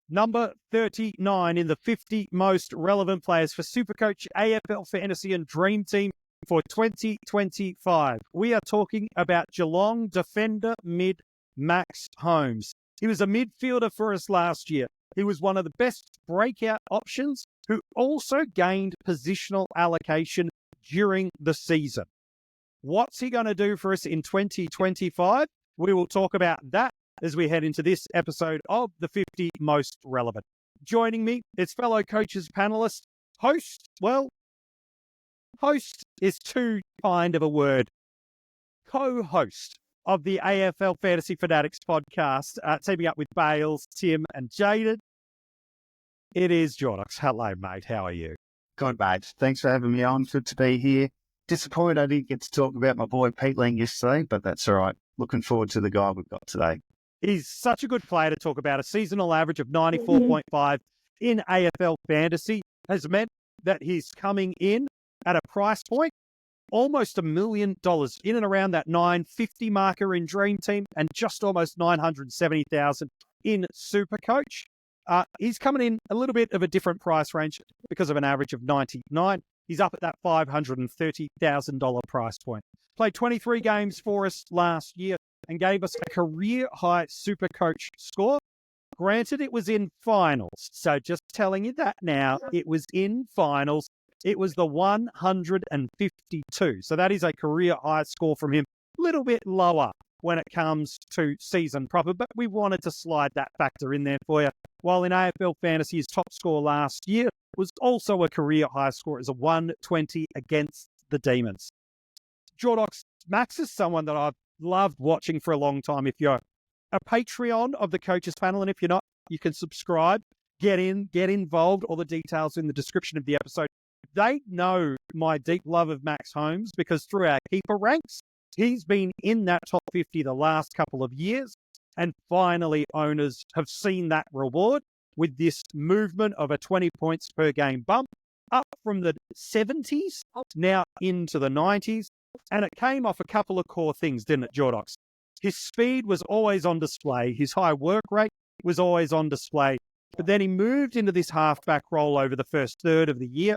Number 39 in the 50 most relevant players for SuperCoach, AFL Fantasy and Dream Team for 2025. We are talking about Geelong defender mid Max Holmes. He was a midfielder for us last year. He was one of the best breakout options who also gained positional allocation during the season. What's he going to do for us in 2025? We will talk about that as we head into this episode of the 50 Most Relevant. Joining me is fellow coaches panelist, host is too kind of a word, co-host of the AFL Fantasy Fanatics podcast, teaming up with Bales, Tim and Jaden. It is Jordox. Hello, mate. How are you? Good, mate. Thanks for having me on. Good to be here. Disappointed I didn't get to talk about my boy Pete Lang yesterday, but that's all right. Looking forward to the guy we've got today. He's such a good player to talk about. A seasonal average of 94.5 in AFL Fantasy has meant that he's coming in at a price point almost $1 million, in and around that 950 marker in Dream Team and just almost 970,000 in SuperCoach. He's coming in a little bit of a different price range because of an average of 99. He's up at that $530,000 price point. Played 23 games for us last year and gave us a career-high SuperCoach score. Granted, it was in finals. So just telling you that now, it was in finals. It was the 152. So that is a career-high score from him. A little bit lower when it comes to season proper, but we wanted to slide that factor in there for you. While in AFL Fantasy, his top score last year was also a career-high score as a 120 against the Demons. Jordox, Max is someone that I've loved watching for a long time. If you're a Patreon of the Coaches Panel, and if you're not, you can subscribe, get involved. All the details in the description of the episode. They know my deep love of Max Holmes because through our keeper ranks, he's been in that top 50 the last couple of years. And finally, owners have seen that reward with this movement of a 20 points per game bump up from the 70s now into the 90s. And it came off a couple of core things, didn't it, Jordox? His speed was always on display. His high work rate was always on display. But then he moved into this halfback role over the first third of the year.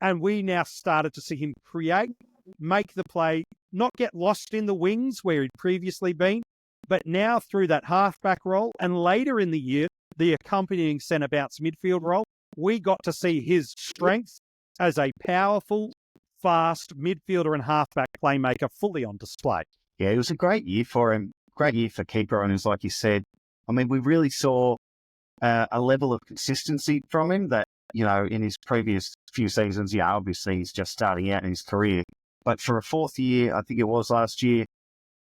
And we now started to see him create, make the play, not get lost in the wings where he'd previously been, but now through that halfback role and later in the year, the accompanying centre bounce midfield role, we got to see his strengths as a powerful, fast midfielder and halfback playmaker fully on display. Yeah, it was a great year for him. Great year for keeper owners, like you said. I mean, we really saw a level of consistency from him that, you know, in his previous few seasons, yeah, obviously he's just starting out in his career. But for a fourth year, I think it was last year,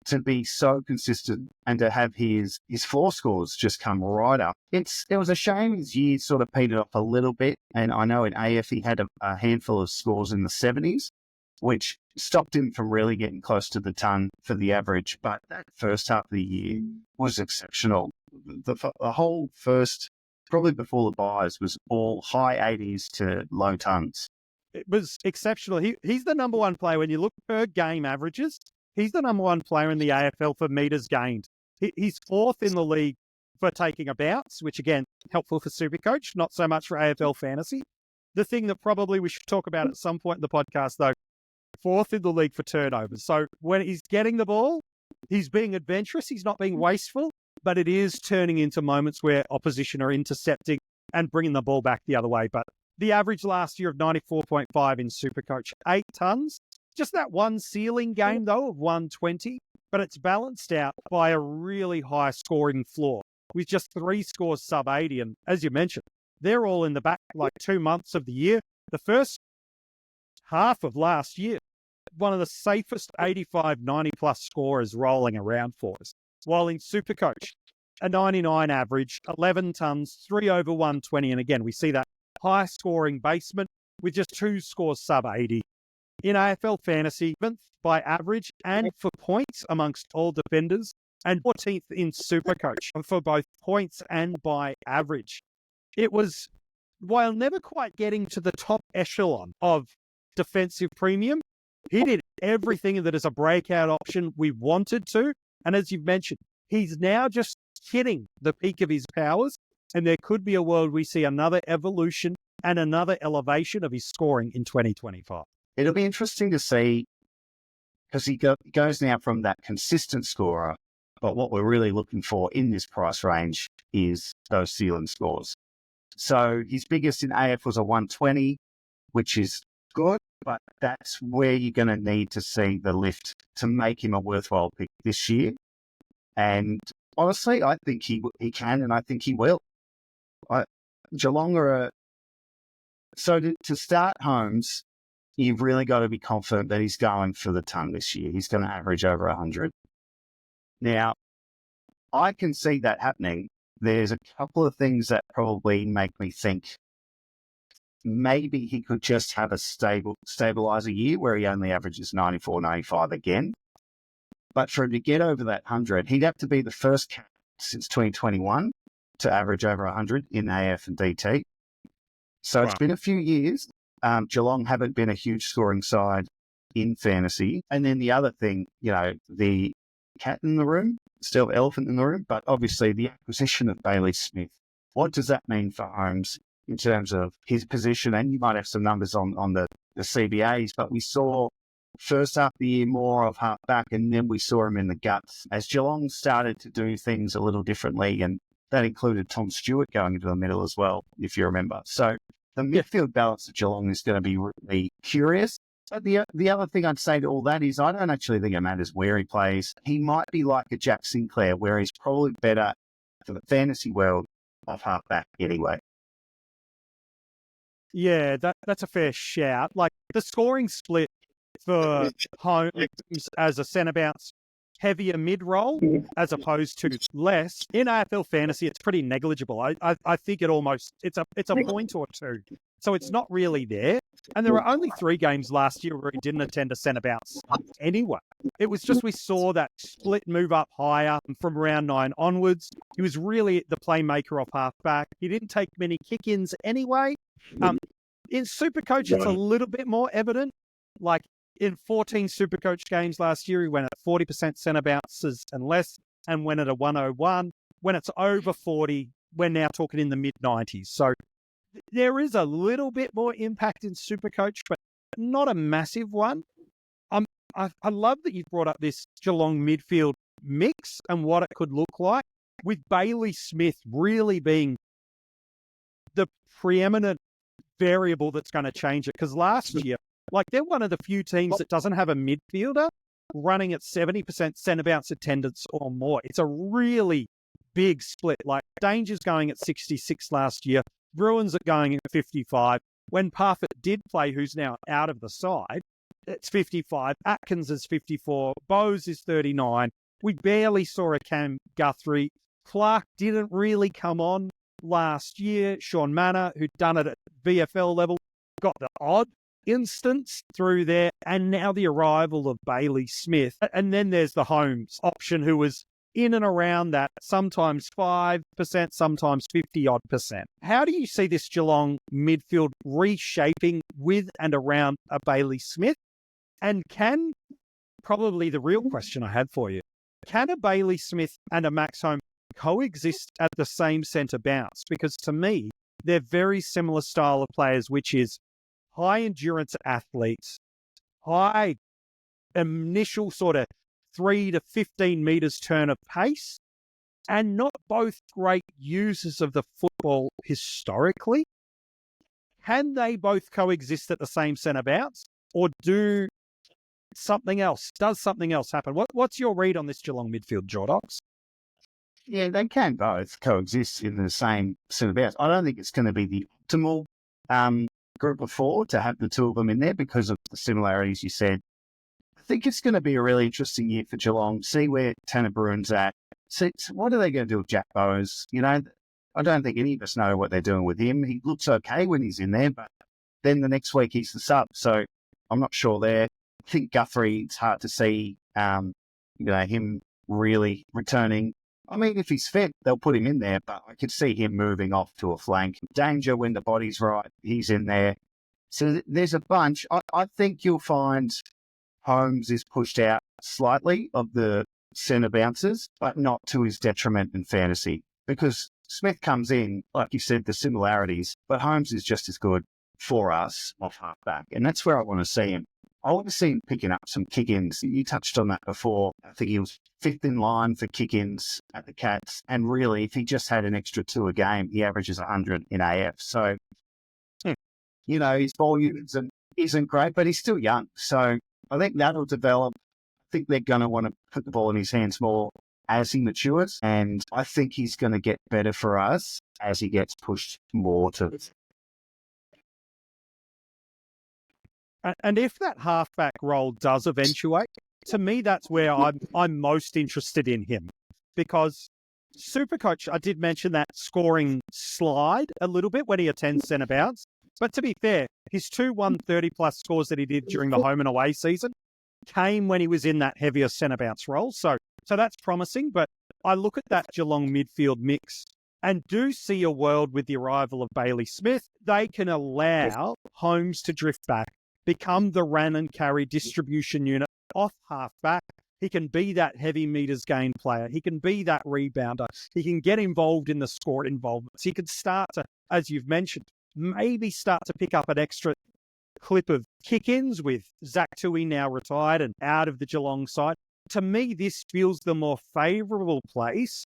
to be so consistent and to have his floor scores just come right up. It was a shame his year sort of petered off a little bit. And I know in AF he had a handful of scores in the 70s, which stopped him from really getting close to the ton for the average. But that first half of the year was exceptional. The whole first, probably before the buys, was all high 80s to low tons. It was exceptional. He's the number one player. When you look per game averages, he's the number one player in the AFL for metres gained. He's fourth in the league for taking a bounce, which again, helpful for SuperCoach, not so much for AFL Fantasy. The thing that probably we should talk about at some point in the podcast, though, fourth in the league for turnovers. So when he's getting the ball, he's being adventurous. He's not being wasteful, but it is turning into moments where opposition are intercepting and bringing the ball back the other way. But the average last year of 94.5 in SuperCoach, 8 tons. Just that one ceiling game, though, of 120, but it's balanced out by a really high scoring floor with just 3 scores sub 80. And as you mentioned, they're all in the back like 2 months of the year. The first half of last year, one of the safest 85, 90 plus scorers rolling around for us. While in SuperCoach, a 99 average, 11 tons, 3 over 120. And again, we see that high scoring basement with just 2 scores sub 80. In AFL Fantasy, 7th by average and for points amongst all defenders, and 14th in SuperCoach for both points and by average. It was, while never quite getting to the top echelon of defensive premium, he did everything that is a breakout option we wanted to. And as you've mentioned, he's now just hitting the peak of his powers and there could be a world we see another evolution and another elevation of his scoring in 2025. It'll be interesting to see, because he goes now from that consistent scorer, but what we're really looking for in this price range is those ceiling scores. So his biggest in AF was a 120, which is good, but that's where you're going to need to see the lift to make him a worthwhile pick this year. And honestly, I think he can, and I think he will. Geelong are so to start Holmes, you've really got to be confident that he's going for the ton this year. He's going to average over 100. Now, I can see that happening. There's a couple of things that probably make me think maybe he could just have a stabilizer year where he only averages 94, 95 again. But for him to get over that 100, he'd have to be the first cat since 2021 to average over 100 in AF and DT. So It's been a few years. Geelong haven't been a huge scoring side in fantasy. And then the other thing, the cat in the room, still elephant in the room, but obviously the acquisition of Bailey Smith. What does that mean for Holmes in terms of his position? And you might have some numbers on the CBAs, but we saw first half of the year more of half back, and then we saw him in the guts as Geelong started to do things a little differently, and that included Tom Stewart going into the middle as well, if you remember. So the midfield balance of Geelong is going to be really curious. But the other thing I'd say to all that is I don't actually think it matters where he plays. He might be like a Jack Sinclair, where he's probably better for the fantasy world off half back anyway. Yeah, that's a fair shout. Like the scoring split for Holmes as a centre bounce, heavier mid-roll as opposed to less. In AFL Fantasy, it's pretty negligible. I think it's a point or two. So it's not really there. And there were only 3 games last year where he didn't attend a centre bounce anyway. It was just we saw that split move up higher from round 9 onwards. He was really the playmaker off half-back. He didn't take many kick-ins anyway. In SuperCoach, it's a little bit more evident. Like in 14 SuperCoach games last year, he went at 40% centre bounces and less, and went at a 101. When it's over 40, we're now talking in the mid-90s. So there is a little bit more impact in SuperCoach, but not a massive one. I love that you've brought up this Geelong midfield mix and what it could look like, with Bailey Smith really being the preeminent variable that's going to change it. Because last year, they're one of the few teams that doesn't have a midfielder running at 70% centre bounce attendance or more. It's a really big split. Like Danger's going at 66 last year, Bruins are going at 55. When Parfitt did play, who's now out of the side, it's 55. Atkins is 54. Bowes is 39. We barely saw a Cam Guthrie. Clark didn't really come on last year. Sean Manor, who'd done it at VFL level, got the odd instance through there. And now the arrival of Bailey Smith. And then there's the Holmes option, who was in and around that, sometimes 5%, sometimes 50-odd%. How do you see this Geelong midfield reshaping with and around a Bailey Smith? And probably the real question I had for you, can a Bailey Smith and a Max Holmes coexist at the same centre bounce? Because to me, they're very similar style of players, which is high endurance athletes, high initial sort of 3 to 15 metres turn of pace, and not both great users of the football historically. Can they both coexist at the same centre bounce, or does something else happen? What's your read on this Geelong midfield, Jordox? Yeah, they can both coexist in the same centre bounce. I don't think it's going to be the optimal group of 4 to have the 2 of them in there because of the similarities you said. I think it's going to be a really interesting year for Geelong. See where Tanner Bruin's at. See, what are they going to do with Jack Bowes? I don't think any of us know what they're doing with him. He looks okay when he's in there, but then the next week he's the sub. So I'm not sure there. I think Guthrie, it's hard to see him really returning. I mean, if he's fit, they'll put him in there, but I could see him moving off to a flank. Danger, when the body's right, he's in there. So there's a bunch. I think you'll find Holmes is pushed out slightly of the centre bounces, but not to his detriment in fantasy, because Smith comes in, like you said, the similarities, but Holmes is just as good for us off halfback. And that's where I want to see him. I want to see him picking up some kick-ins. You touched on that before. I think he was 5th in line for kick-ins at the Cats. And really, if he just had an extra 2 a game, he averages 100 in AF. So, his volume isn't great, but he's still young. So I think that'll develop. I think they're going to want to put the ball in his hands more as he matures. And I think he's going to get better for us as he gets pushed more to... And if that halfback role does eventuate, to me, that's where I'm most interested in him. Because SuperCoach, I did mention that scoring slide a little bit when he attends centre bounce. But to be fair, his 2 130-plus scores that he did during the home and away season came when he was in that heavier centre bounce role. So that's promising. But I look at that Geelong midfield mix and do see a world with the arrival of Bailey Smith. They can allow Holmes to drift back, become the run and carry distribution unit off halfback. He can be that heavy meters gain player. He can be that rebounder. He can get involved in the score involvements. He could start to, as you've mentioned, maybe start to pick up an extra clip of kick-ins with Zach Tui now retired and out of the Geelong side. To me, this feels the more favourable place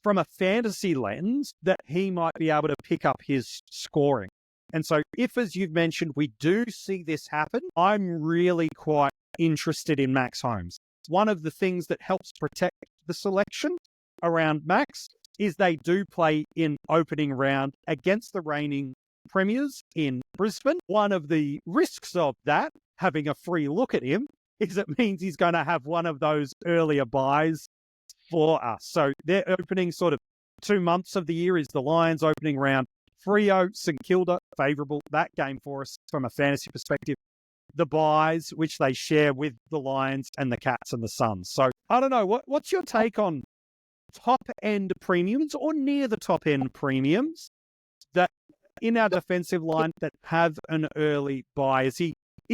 from a fantasy lens that he might be able to pick up his scoring. And so if, as you've mentioned, we do see this happen, I'm really quite interested in Max Holmes. One of the things that helps protect the selection around Max is they do play in opening round against the reigning premiers in Brisbane. One of the risks of that, having a free look at him, is it means he's going to have one of those earlier buys for us. So their opening sort of 2 months of the year is the Lions opening round. Freo, St Kilda, favourable, that game for us from a fantasy perspective. The buys, which they share with the Lions and the Cats and the Suns. So I don't know, what's your take on top-end premiums or near the top-end premiums that in our defensive line that have an early buy? Is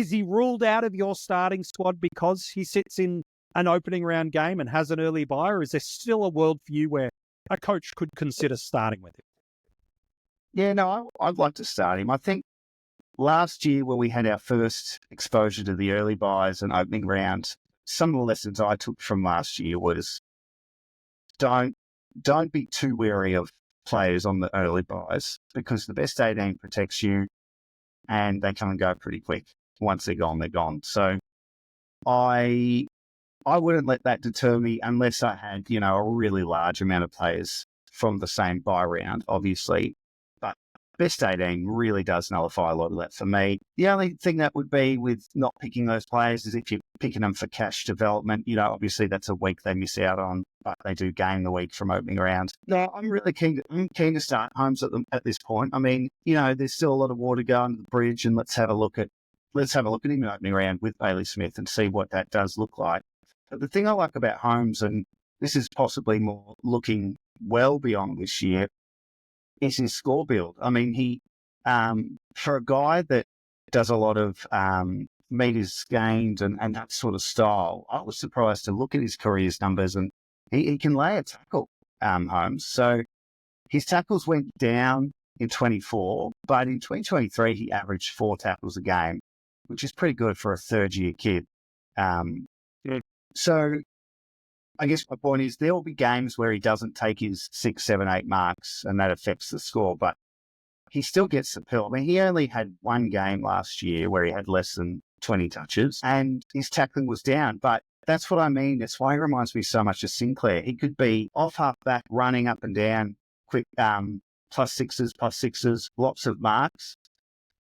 he ruled out of your starting squad because he sits in an opening round game and has an early buy, or is there still a world for you where a coach could consider starting with him? Yeah, no, I'd like to start him. I think last year when we had our first exposure to the early buys and opening round, some of the lessons I took from last year was don't be too wary of players on the early buys because the best 18 protects you and they come and go pretty quick. Once they're gone, they're gone. So I wouldn't let that deter me unless I had, a really large amount of players from the same buy round, obviously. But best 18 really does nullify a lot of that for me. The only thing that would be with not picking those players is if you're picking them for cash development, obviously that's a week they miss out on, but they do gain the week from opening round. No, I'm really keen to start Holmes at this point. I mean, there's still a lot of water going to the bridge, and let's have a look at him in opening round with Bailey Smith and see what that does look like. But the thing I like about Holmes, and this is possibly more looking well beyond this year, is his score build. I mean, he, for a guy that does a lot of meters gained and that sort of style, I was surprised to look at his careers numbers, and he can lay a tackle, Holmes. So his tackles went down in 24, but in 2023, he averaged 4 tackles a game, which is pretty good for a third-year kid. So I guess my point is there will be games where he doesn't take his 6, 7, 8 marks, and that affects the score, but he still gets the pill. I mean, he only had one game last year where he had less than 20 touches, and his tackling was down, but that's what I mean. That's why he reminds me so much of Sinclair. He could be off half-back, running up and down, quick plus sixes, lots of marks.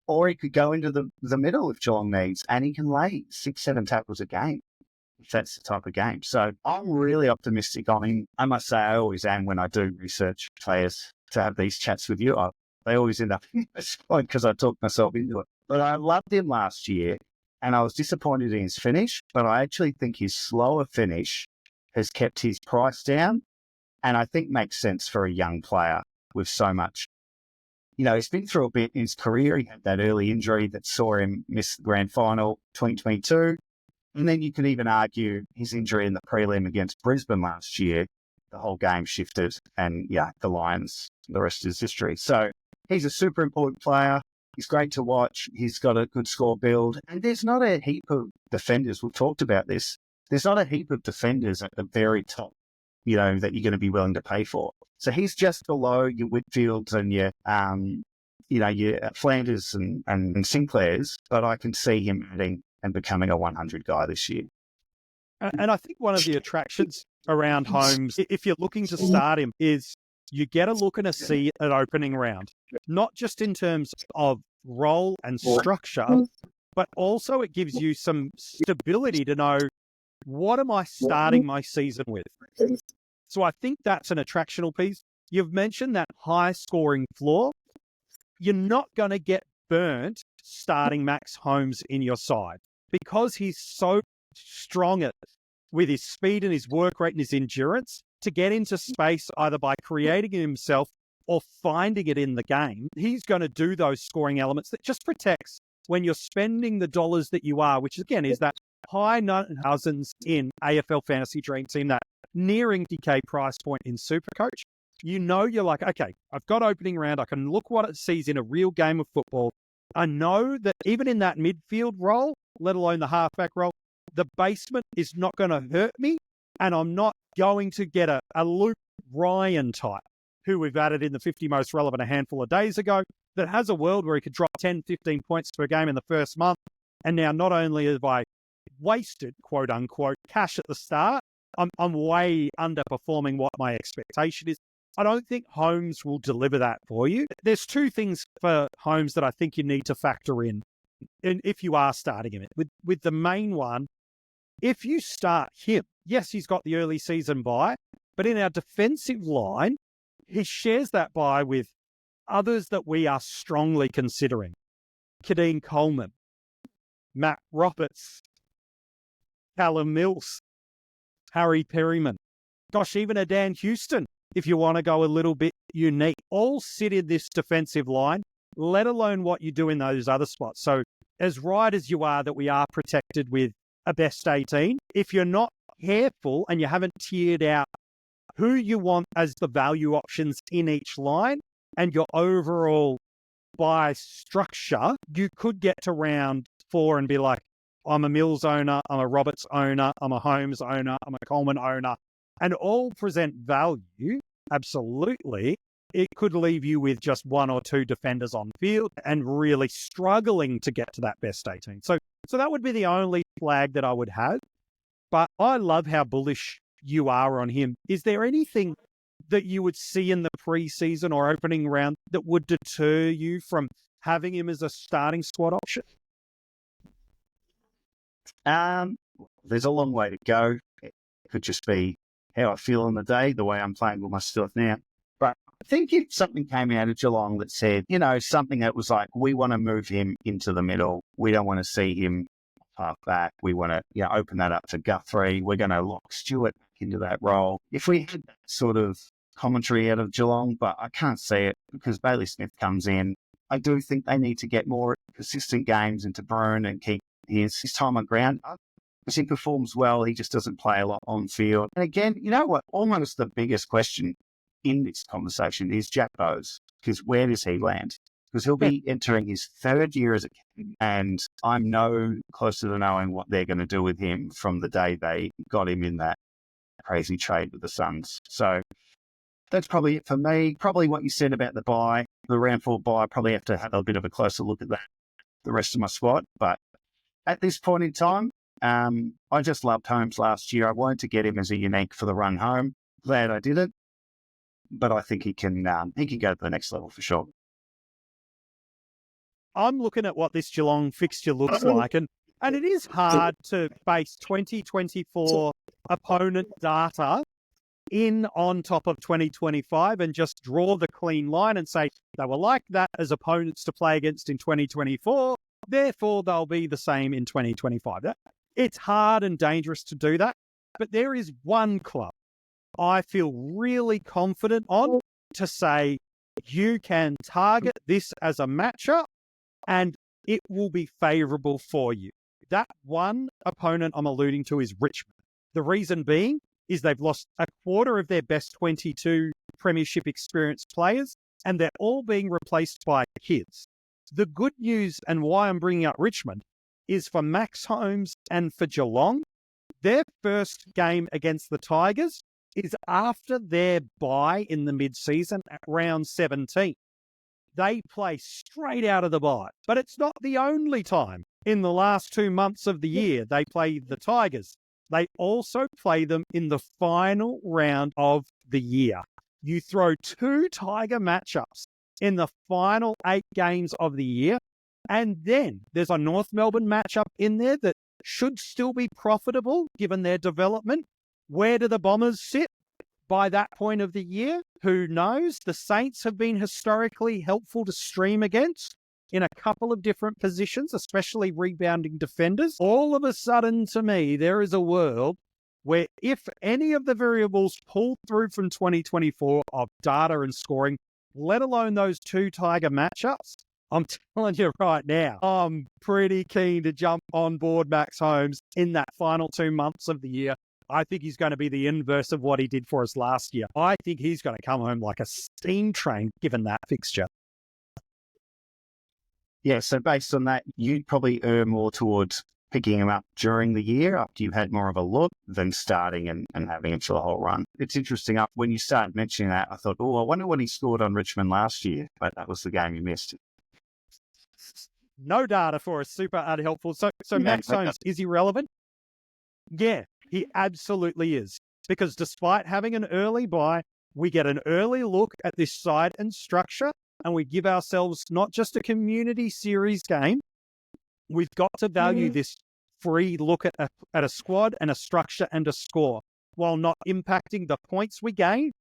Or he could go into the middle if Geelong needs, and he can lay 6, 7 tackles a game, if that's the type of game. So I'm really optimistic on him. I must say I always am when I do research players to have these chats with you. They always end up in this point because I talk myself into it. But I loved him last year, and I was disappointed in his finish, but I actually think his slower finish has kept his price down, and I think makes sense for a young player with so much. He's been through a bit in his career. He had that early injury that saw him miss the grand final 2022. And then you could even argue his injury in the prelim against Brisbane last year the whole game shifted, and yeah, the Lions, the rest is history. So he's a super important player. He's great to watch. He's got a good score build. And there's not a heap of defenders. We've talked about this. There's not a heap of defenders at the very top, that you're going to be willing to pay for. So he's just below your Whitfields and your Flanders and Sinclairs, but I can see him adding and becoming a 100 guy this year. And I think one of the attractions around Holmes, if you're looking to start him, is you get a look and a see at opening round, not just in terms of role and structure, but also it gives you some stability to know, what am I starting my season with? So I think that's an attractional piece. You've mentioned that high scoring floor. You're not going to get burnt starting Max Holmes in your side because he's so strong with his speed and his work rate and his endurance to get into space either by creating it himself or finding it in the game. He's going to do those scoring elements that just protects when you're spending the dollars that you are, which again is that high thousands in AFL Fantasy Dream Team, that nearing DK price point in SuperCoach. You're like, okay, I've got opening round. I can look what it sees in a real game of football. I know that even in that midfield role, let alone the halfback role, the basement is not going to hurt me. And I'm not going to get a Luke Ryan type, who we've added in the 50 most relevant a handful of days ago, that has a world where he could drop 10, 15 points per game in the first month. And now not only have I wasted, quote unquote, cash at the start, I'm way underperforming what my expectation is. I don't think Holmes will deliver that for you. There's two things for Holmes that I think you need to factor in if you are starting him. With the main one, if you start him, yes, he's got the early season bye, but in our defensive line, he shares that bye with others that we are strongly considering. Kadeem Coleman, Matt Roberts, Callum Mills, Harry Perryman, gosh, even a Dan Houston, if you want to go a little bit unique, all sit in this defensive line, let alone what you do in those other spots. So as right as you are that we are protected with a best 18, if you're not careful and you haven't tiered out who you want as the value options in each line and your overall buy structure, you could get to round 4 and be like, I'm a Mills owner, I'm a Roberts owner, I'm a Holmes owner, I'm a Coleman owner, and all present value, absolutely. It could leave you with just one or two defenders on field and really struggling to get to that best 18. So that would be the only flag that I would have. But I love how bullish you are on him. Is there anything that you would see in the preseason or opening round that would deter you from having him as a starting squad option? There's a long way to go. It could just be how I feel on the day, the way I'm playing with my stuff now. But I think if something came out of Geelong that said, something that was like, we want to move him into the middle. We don't want to see him half back. We want to open that up to Guthrie. We're going to lock Stewart into that role. If we had that sort of commentary out of Geelong, but I can't see it because Bailey Smith comes in. I do think they need to get more consistent games into Bruin and keep his time on ground up. Because he performs well, he just doesn't play a lot on field. And again, you know what? Almost the biggest question in this conversation is Jack Bowes, because where does he land? Because he'll be entering his third year as a captain, and I'm no closer to knowing what they're going to do with him from the day they got him in that crazy trade with the Suns. So that's probably it for me. Probably what you said about the bye, the round 4 bye, probably have to have a bit of a closer look at that, the rest of my squad. But at this point in time, I just loved Holmes last year. I wanted to get him as a unique for the run home. Glad I did it. But I think he can go to the next level for sure. I'm looking at what this Geelong fixture looks like, and it is hard to base 2024 opponent data in on top of 2025 and just draw the clean line and say they were like that as opponents to play against in 2024, therefore they'll be the same in 2025. It's hard and dangerous to do that, but there is one club I feel really confident on to say you can target this as a matchup and it will be favourable for you. That one opponent I'm alluding to is Richmond. The reason being, is they've lost a quarter of their best 22 premiership experienced players, and they're all being replaced by kids. The good news, and why I'm bringing up Richmond, is for Max Holmes and for Geelong, their first game against the Tigers is after their bye in the mid-season at round 17. They play straight out of the bye. But it's not the only time in the last 2 months of the year they play the Tigers. They also play them in the final round of the year. You throw 2 Tiger matchups in the final 8 games of the year, and then there's a North Melbourne matchup in there that should still be profitable given their development. Where do the Bombers sit by that point of the year? Who knows? The Saints have been historically helpful to stream against in a couple of different positions, especially rebounding defenders. All of a sudden, to me, there is a world where if any of the variables pull through from 2024 of data and scoring, let alone those 2 Tiger matchups, I'm telling you right now, I'm pretty keen to jump on board Max Holmes in that final 2 months of the year. I think he's going to be the inverse of what he did for us last year. I think he's going to come home like a steam train given that fixture. Yeah, so based on that, you'd probably err more towards picking him up during the year after you've had more of a look than starting and having him for the whole run. It's interesting, when you started mentioning that, I thought, I wonder what he scored on Richmond last year, but that was the game you missed. No data for us, super unhelpful. So Max Holmes, is he relevant? Yeah, he absolutely is. Because despite having an early bye, we get an early look at this side and structure, and we give ourselves not just a community series game, we've got to value this free look at a squad and a structure and a score. While not impacting the points we gain,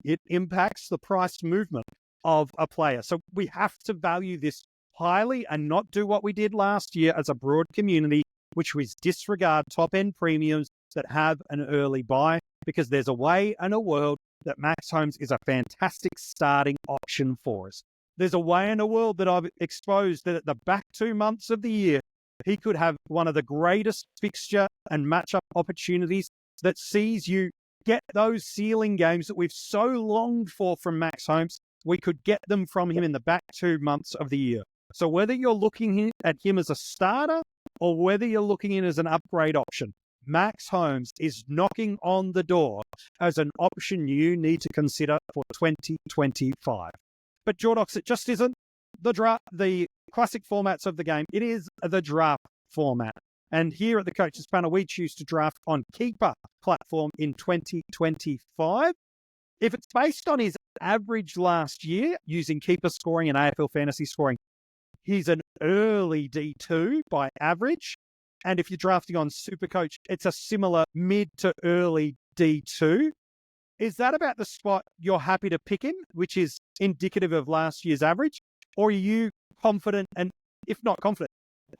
it impacts the price movement of a player. So we have to value this highly and not do what we did last year as a broad community, which was disregard top-end premiums that have an early buy, because there's a way and a world that Max Holmes is a fantastic starting option for us. There's a way and a world that I've exposed that at the back 2 months of the year, he could have one of the greatest fixture and matchup opportunities that sees you get those ceiling games that we've so longed for from Max Holmes. We could get them from him in the back 2 months of the year. So whether you're looking at him as a starter or whether you're looking in as an upgrade option, Max Holmes is knocking on the door as an option you need to consider for 2025. But Jordox, it just isn't the classic formats of the game. It is the draft format. And here at the Coaches Panel, we choose to draft on Keeper platform in 2025. If it's based on his average last year using Keeper scoring and AFL Fantasy scoring, he's an early D2 by average. And if you're drafting on SuperCoach, it's a similar mid to early D2. Is that about the spot you're happy to pick him, which is indicative of last year's average? Or are you confident, and if not confident,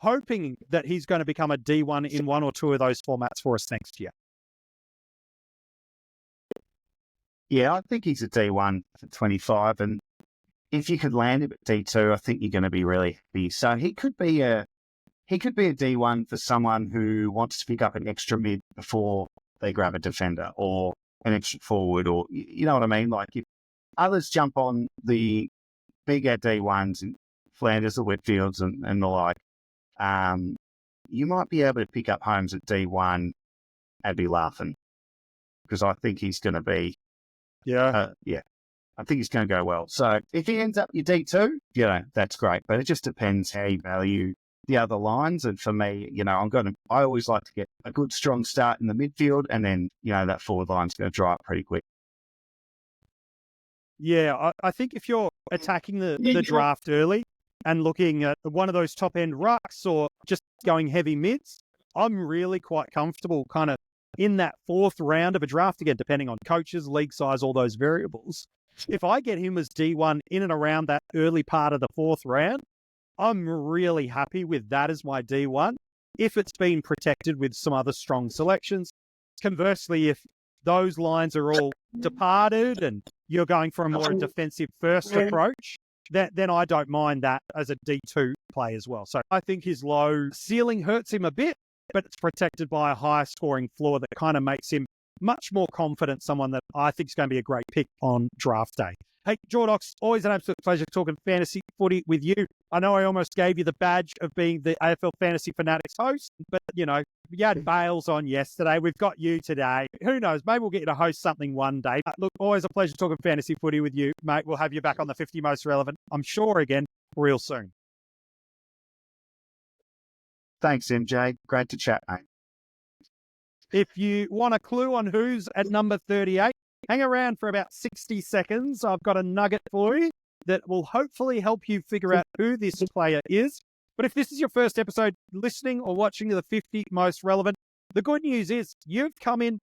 hoping that he's going to become a D1 in one or two of those formats for us next year? Yeah, I think he's a D1 for 25. And if you could land him at D2, I think you're going to be really happy. So he could be a D1 for someone who wants to pick up an extra mid before they grab a defender or an extra forward, or you know what I mean? Like if others jump on the bigger D1s in Flanders or Whitfields and the like, you might be able to pick up Holmes at D1 and be laughing, because I think he's going to be, I think he's going to go well. So if he ends up your D2, that's great. But it just depends how you value the other lines. And for me, I always like to get a good, strong start in the midfield, and then, that forward line's going to dry up pretty quick. Yeah, I think if you're attacking the draft early and looking at one of those top-end rucks or just going heavy mids, I'm really quite comfortable kind of in that fourth round of a draft, again, depending on coaches, league size, all those variables. If I get him as D1 in and around that early part of the fourth round, I'm really happy with that as my D1 if it's been protected with some other strong selections. Conversely, if those lines are all departed and you're going for a more defensive first approach, then I don't mind that as a D2 play as well. So I think his low ceiling hurts him a bit, but it's protected by a high scoring floor that kind of makes him much more confident, someone that I think is going to be a great pick on draft day. Hey, Jordox, always an absolute pleasure talking fantasy footy with you. I know I almost gave you the badge of being the AFL Fantasy Fanatics host, but, you had Bales on yesterday. We've got you today. Who knows? Maybe we'll get you to host something one day. Look, always a pleasure talking fantasy footy with you, mate. We'll have you back on the 50 Most Relevant, I'm sure, again, real soon. Thanks, MJ. Great to chat, mate. If you want a clue on who's at number 38, hang around for about 60 seconds. I've got a nugget for you that will hopefully help you figure out who this player is. But if this is your first episode listening or watching the 50 Most Relevant, the good news is you've come in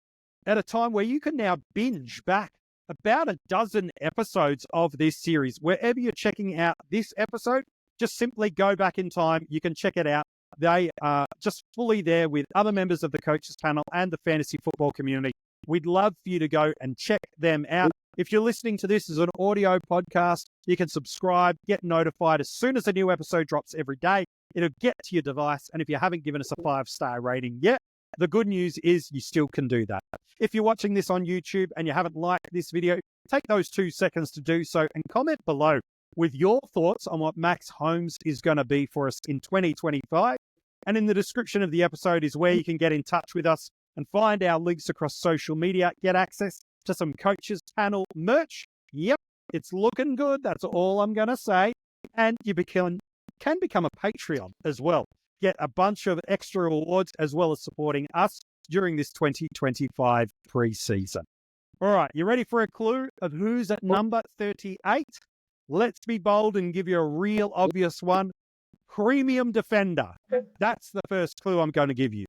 at a time where you can now binge back about a dozen episodes of this series. Wherever you're checking out this episode, just simply go back in time. You can check it out. They are just fully there with other members of the coaches panel and the fantasy football community. We'd love for you to go and check them out. If you're listening to this as an audio podcast, you can subscribe, get notified as soon as a new episode drops every day. It'll get to your device. And if you haven't given us a 5-star rating yet, the good news is you still can do that. If you're watching this on YouTube and you haven't liked this video, take those 2 seconds to do so and comment below with your thoughts on what Max Holmes is going to be for us in 2025. And in the description of the episode is where you can get in touch with us and find our links across social media, get access to some coaches panel merch. Yep, it's looking good. That's all I'm going to say. And you can become a Patreon as well. Get a bunch of extra rewards as well as supporting us during this 2025 preseason. All right, you ready for a clue of who's at number 38? Let's be bold and give you a real obvious one. Premium defender. That's the first clue I'm going to give you.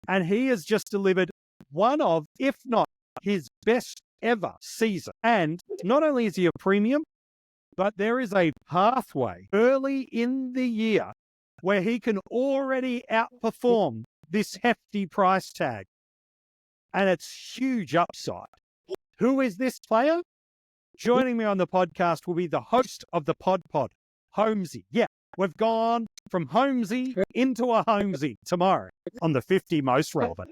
And he has just delivered one of, if not his best ever season. And not only is he a premium, but there is a pathway early in the year where he can already outperform this hefty price tag. And it's huge upside. Who is this player? Joining me on the podcast will be the host of the Pod, Holmesy. Yeah, we've gone from Holmesy into a Holmesy tomorrow on the 50 Most Relevant.